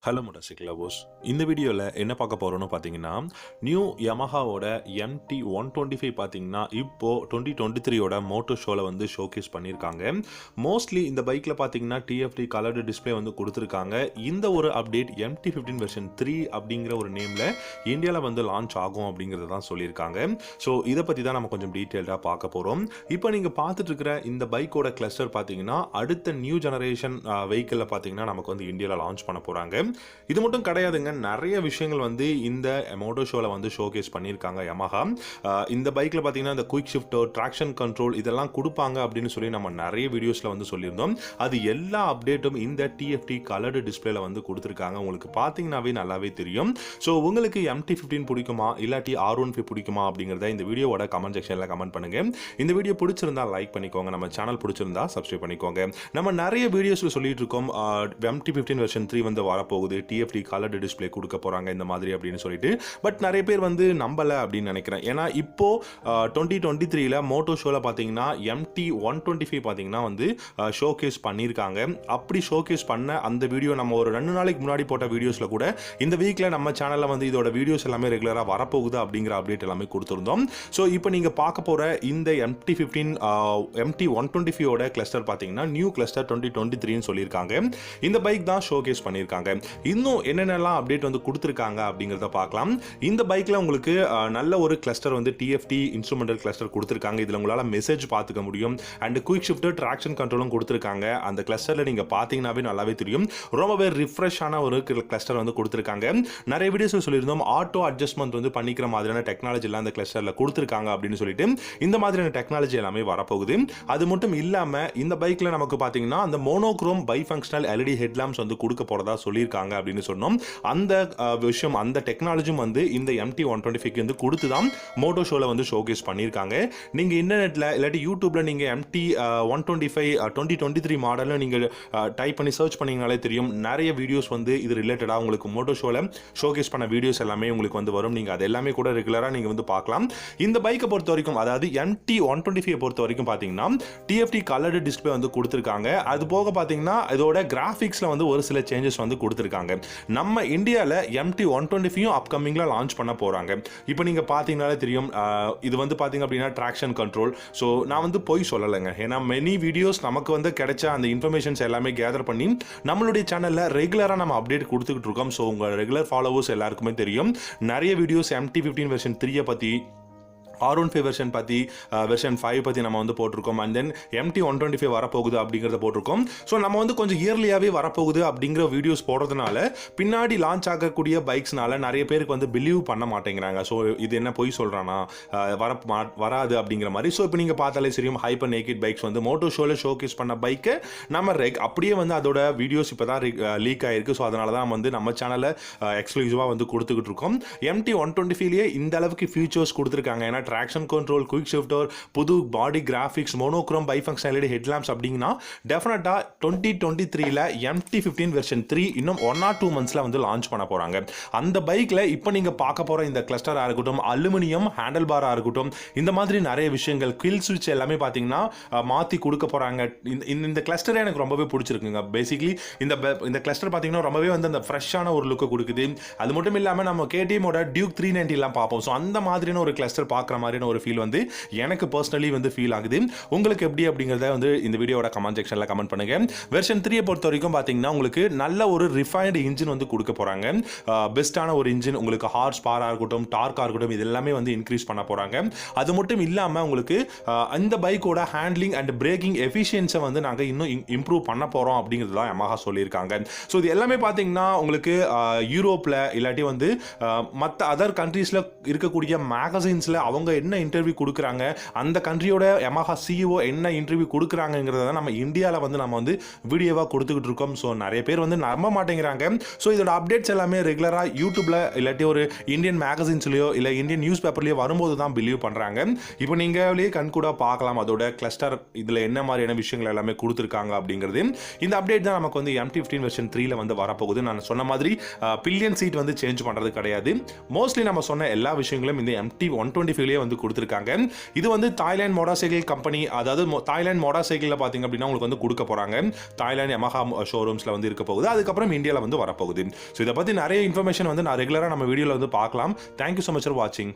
Hello motorcycle lovers. இந்த வீடியோவில் என்ன பார்க்க போகிறோன்னு பார்த்தீங்கன்னா, நியூ யமஹாவோட MT-125 பார்த்தீங்கன்னா இப்போ 2023 மோட்டோ ஷோவில் வந்து ஷோகேஸ் பண்ணியிருக்காங்க. மோஸ்ட்லி இந்த பைக்கில் பார்த்தீங்கன்னா TFT கலர்டு டிஸ்பிளே வந்து கொடுத்துருக்காங்க. இந்த ஒரு அப்டேட் MT-15 வெர்ஷன் 3 அப்படிங்கிற ஒரு நேமில் இந்தியாவில் வந்து லான்ச் ஆகும் அப்படிங்கிறத தான் சொல்லியிருக்காங்க. ஸோ இதை பற்றி தான் நம்ம கொஞ்சம் டீட்டெயில்டாக பார்க்க போகிறோம். இப்போ நீங்கள் பார்த்துட்டு இருக்கிற இந்த பைக்கோட கிளஸ்டர் பார்த்தீங்கன்னா அடுத்த நியூ ஜெனரேஷன் வெஹிக்கிளில் பார்த்தீங்கன்னா நமக்கு வந்து இந்தியாவில் லான்ச் பண்ண போகிறாங்க. இது மட்டும் கிடையாதுங்க, நிறைய விஷயங்கள் வந்து இந்த மோட்டோ ஷோவில் வந்து ஷோகேஸ் பண்ணியிருக்காங்க யமஹா. இந்த பைக்கில் பார்த்தீங்கன்னா இந்த குயிக் ஷிஃப்டர், ட்ராக்ஷன் கண்ட்ரோல் இதெல்லாம் கொடுப்பாங்க அப்படின்னு சொல்லி நம்ம நிறைய வீடியோஸில் வந்து சொல்லியிருந்தோம். அது எல்லா அப்டேட்டும் இந்த TFT கலர்டு டிஸ்பிளேல வந்து கொடுத்துருக்காங்க. உங்களுக்கு பார்த்தீங்கன்னாவே நல்லாவே தெரியும். ஸோ உங்களுக்கு MT-15 பிடிக்குமா இல்லாட்டி R15 பிடிக்குமா அப்படிங்கிறத இந்த வீடியோவோட கமெண்ட் செக்ஷனில் கமெண்ட் பண்ணுங்க. இந்த வீடியோ பிடிச்சிருந்தா லைக் பண்ணிக்கோங்க, நம்ம சேனல் பிடிச்சிருந்தா சப்ஸ்கிரைப் பண்ணிக்கோங்க. நம்ம நிறைய வீடியோஸில் சொல்லிட்டு இருக்கோம் MT-15 வெர்ஷன் 3 வந்து வரப்போகுது, TFT கலர்டு டிஸ்பிளே கொடுக்க போறாங்க இந்த மாதிரி அப்படின்னு சொல்லிட்டு. பட் நிறைய பேர் வந்து நம்பல அப்படின்னு நினைக்கிறேன். ஏன்னா இப்போ 2023ல மோட்டோ ஷோல பாத்தீங்கன்னா MT-125 பாத்தீங்கன்னா வந்து ஷோகேஸ் பண்ணியிருக்காங்க. அப்படி ஷோகேஸ் பண்ண அந்த வீடியோ நம்ம ஒரு 2 நாளைக்கு முன்னாடி போட்ட வீடியோஸ்ல கூட இந்த வீக்ல நம்ம சேனல்ல வந்து இதோட வீடியோஸ் எல்லாமே ரெகுலரா வரப்போகுது அப்படிங்கிற அப்டேட் எல்லாமே கொடுத்திருந்தோம். ஸோ இப்போ நீங்க பார்க்க போற இந்த MT-125 ஓட கிளஸ்டர் பாத்தீங்கன்னா நியூ கிளஸ்டர் 2023 சொல்லியிருக்காங்க. இந்த பைக் தான் ஷோகேஸ் பண்ணியிருக்காங்க. இன்னும் என்னென்னலாம் அப்டேட் வந்து கொடுத்துருக்காங்க அப்படிங்கிறத பார்க்கலாம். இந்த பைக்கில் உங்களுக்கு நல்ல ஒரு கிளஸ்டர் வந்து TFT இன்ஸ்ட்ருமெண்டல் கிளஸ்டர் கொடுத்துருக்காங்க. இதில் உங்களால் மெசேஜ் பார்த்துக்க முடியும். அண்ட் குயிக் ஷிஃப்டர், ட்ராக்ஷன் கண்ட்ரோலும் கொடுத்துருக்காங்க. அந்த கிளஸ்டரில் நீங்கள் பார்த்தீங்கன்னாவே நல்லாவே தெரியும். ரொம்பவே ரிஃப்ரெஷ்ஷான ஒரு கிளஸ்டர் வந்து கொடுத்துருக்காங்க. நிறைய வீடியோஸில் சொல்லியிருந்தோம் ஆட்டோ அட்ஜஸ்ட்மெண்ட் வந்து பண்ணிக்கிற மாதிரியான டெக்னாலஜி எல்லாம் அந்த கிளஸ்டரில் கொடுத்துருக்காங்க அப்படின்னு சொல்லிட்டு. இந்த மாதிரியான டெக்னாலஜி எல்லாமே வரப்போகுது. அது மட்டும் இல்லாமல் இந்த பைக்கில் நமக்கு பார்த்தீங்கன்னா அந்த மோனோக்ரோம் பைஃபங்க்ஷனல் LED ஹெட்லாம்ப்ஸ் வந்து கொடுக்க போகிறதா சொல்லியிருக்காங்க அப்படின்னு சொன்னோம். அந்த விஷயம், அந்த டெக்னாலஜியும் வந்து இந்த MT-125 வந்து கொடுத்து தான் மோட்டோ ஷோல வந்து ஷோகேஸ் பண்ணியிருக்காங்க. நீங்க இன்டர்நெட்ல இல்லாட்டி யூடியூப்ல நீங்க MT-125 2023 மாடல்ல நீங்க டைப் பண்ணி சர்ச் பண்ணீங்கனாலே தெரியும். நிறைய வீடியோஸ் வந்து இது ரிலேட்டடா உங்களுக்கு மோட்டோ ஷோல ஷோகேஸ் பண்ண வீடியோஸ் எல்லாமே உங்களுக்கு வந்து வரும். நீங்க அது எல்லாமே கூட ரெகுலரா நீங்க வந்து பார்க்கலாம். இந்த பைக்கை பொறுத்த வரைக்கும், அதாவது MT-125 பொறுத்த வரைக்கும் பாத்தீங்கன்னா TFT கலர்டு டிஸ்பிளே வந்து கொடுத்திருக்காங்க. அது போக பாத்தீங்கன்னா இதோட கிராபிக்ஸ்ல வந்து ஒரு சில சேஞ்சஸ் வந்து கொடுத்திருக்காங்க. நம்ம இந்தியாவில் MT-125 அப்கமிங்ல லான்ச் பண்ண போறாங்க. இப்போ நீங்க பாத்தீங்கன்னாலே தெரியும். இது வந்து பாத்தீங்க அப்படின்னா ட்ராக்ஷன் கண்ட்ரோல். ஸோ நான் வந்து போய் சொல்லலைங்க, ஏன்னா மெனி வீடியோஸ் நமக்கு வந்து கிடைச்ச அந்த இன்ஃபர்மேஷன்ஸ் எல்லாமே கேதர் பண்ணி நம்மளுடைய சேனல்ல ரெகுலரா நம்ம அப்டேட் கொடுத்துக்கிட்டு இருக்கோம். ஸோ உங்க ரெகுலர் ஃபாலோவர்ஸ் எல்லாருக்குமே தெரியும். நிறைய வீடியோஸ் MT-15 வெர்ஷன் 3 பத்தி, R15 வெர்ஷன் பற்றி, வெர்ஷன் 5 பற்றி நம்ம வந்து போட்டிருக்கோம். அண்ட் தென் MT-125 வரப்போகுது அப்படிங்கிறத போட்டிருக்கோம். ஸோ நம்ம வந்து கொஞ்சம் இயர்லியாகவே வரப்போகுது அப்படிங்கிற வீடியோஸ் போடுறதுனால பின்னாடி லான்ச் ஆகக்கூடிய பைக்ஸ்னால நிறைய பேருக்கு வந்து பிலீவ் பண்ண மாட்டேங்கிறாங்க. ஸோ இது என்ன பொய் சொல்கிறானா, வராது அப்படிங்கிற மாதிரி. ஸோ இப்போ நீங்கள் பார்த்தாலே சரியும், ஹைப்பர் நேக்கிட் பைக்ஸ் வந்து மோட்டோ ஷோவில் ஷோகேஸ் பண்ண பைக்கை நம்ம அப்படியே வந்து அதோட வீடியோஸ் இப்போ தான் லீக் ஆகிருக்கு. ஸோ அதனால தான் வந்து நம்ம சேனலில் எக்ஸ்க்ளூசிவாக வந்து கொடுத்துக்கிட்டு இருக்கோம். MT-125லேயே இந்த அளவுக்கு ஃபீச்சர்ஸ் கொடுத்துருக்காங்க. ஏன்னா ட்ராக்ஷன் கண்ட்ரோல், குயிக் ஷிஃப்டர், புது பாடி கிராஃபிக்ஸ், மோனோக்ரோம் பைஃபங்க்ஷனல் LED ஹெட்லாம்ப்ஸ் அப்படிங்கன்னா டெஃபினட்டா 2023ல MT-15 வெர்ஷன் 3 இன்னும் 1 or 2 monthsல வந்து லான்ச் பண்ண போறாங்க. அந்த பைக்ல இப்போ நீங்க பார்க்க போற இந்த கிளஸ்டரா இருக்கட்டும், அலுமினியம் ஹேண்டில் பாரா இருக்கட்டும், இந்த மாதிரி நிறைய விஷயங்கள், கில் ஸ்விட்ச் எல்லாமே பாத்தீங்கன்னா மாத்தி கொடுக்க போறாங்க. இந்த கிளஸ்டர் எனக்கு ரொம்பவே பிடிச்சிருக்குங்க. பேசிக்கலி இந்த கிளஸ்டர் பாத்தீங்கன்னா ரொம்பவே வந்து அந்த ஃப்ரெஷ்ஷான ஒரு லுக்கை கொடுக்குது. அது மட்டும் இல்லாம நம்ம KTMோட டியூக் 390 எல்லாம் பார்ப்போம். ஸோ அந்த மாதிரியான ஒரு கிளஸ்டர் பார்க்குற மாதிரியான ஒரு ஃபீல் வந்து எனக்கு பர்சனலி வந்து ஃபீல் ஆகுது. உங்களுக்கு எப்படி அப்படிங்கிறத வந்து இந்த வீடியோட கமெண்ட் செக்ஷன்ல கமெண்ட் பண்ணுங்க. வெர்ஷன் 3 பொறுத்த வரைக்கும் பாத்தீங்கன்னா உங்களுக்கு நல்ல ஒரு ரிஃபைன்டு இன்ஜின் வந்து கொடுக்க போறாங்க. பெஸ்டான ஒரு இன்ஜின், உங்களுக்கு ஹார்ஸ் பவரா இருக்கட்டும், டார்க்கா இருக்கட்டும், இது எல்லாமே வந்து இன்க்ரீஸ் பண்ண போறாங்க. அது மட்டும் இல்லாம உங்களுக்கு இந்த பைக்கோட ஹேண்ட்லிங் அண்ட் பிரேக்கிங் எஃபிஷியன்ஸை வந்து நாங்க இன்னும் இம்ப்ரூவ் பண்ண போறோம் அப்படிங்கிறது தான் யமஹா சொல்லியிருக்காங்க. ஸோ இது எல்லாமே பாத்தீங்கன்னா உங்களுக்கு யூரோப்ல இல்லாட்டி வந்து மற்ற அதர் கண்ட்ரீஸ்ல இருக்கக்கூடிய மேகசின்ஸ்ல அவங்க என்ன இன்டர்வியூ கொடுக்குறாங்க, அந்த கண்ட்ரியோட யமஹா CEO என்ன இன்டர்வியூ கொடுக்குறாங்கிறத நம்ம இந்தியாவில் வந்து நம்ம வந்து வீடியோவாக கொடுத்துக்கிட்டு இருக்கோம். ஸோ நிறைய பேர் வந்து நம்ப மாட்டேங்கிறாங்க. ஸோ இதோட அப்டேட்ஸ் எல்லாமே ரெகுலராக யூடியூப்ல இல்லாட்டி ஒரு இந்தியன் மேகசின்ஸ்லையோ இல்லை இந்தியன் நியூஸ் பேப்பர்லையோ வரும்போது தான் பிலீவ் பண்ணுறாங்க. இப்போ நீங்களே கண்கூட பார்க்கலாம் அதோட கிளஸ்டர் இதில் என்ன மாதிரியான விஷயங்கள் எல்லாமே கொடுத்துருக்காங்க அப்படிங்கிறது. இந்த அப்டேட் தான் நமக்கு வந்து MT-15 வெர்ஷன் 3ல வந்து வரப்போகுது. நான் சொன்ன மாதிரி பில்லியன் சீட் வந்து சேஞ்ச் பண்ணுறது கிடையாது. மோஸ்ட்லி நம்ம சொன்ன எல்லா விஷயங்களும் இந்த MT-125 பேர்லயே வந்து கொடுத்துருக்காங்க. இது வந்து தாய்லாந்து மோட்டார் சைக்கிள் கம்பெனி, அதாவது தாய்லாந்து மோட்டார் சைக்கிளில் பார்த்தீங்க அப்படின்னா உங்களுக்கு வந்து கொடுக்க போகிறாங்க. தாய்லாந்து யமஹா ஷோரூம்ஸில் வந்து இருக்க போகுது. அதுக்கப்புறம் இந்தியாவில் வந்து வரப்போகுது. ஸோ இதை பற்றி நிறைய இன்ஃபர்மேஷன் வந்து நான் ரெகுலராக நம்ம வீடியோவில் வந்து பார்க்கலாம். தேங்க்யூ ஸோ மச் ஃபார் வாட்சிங்.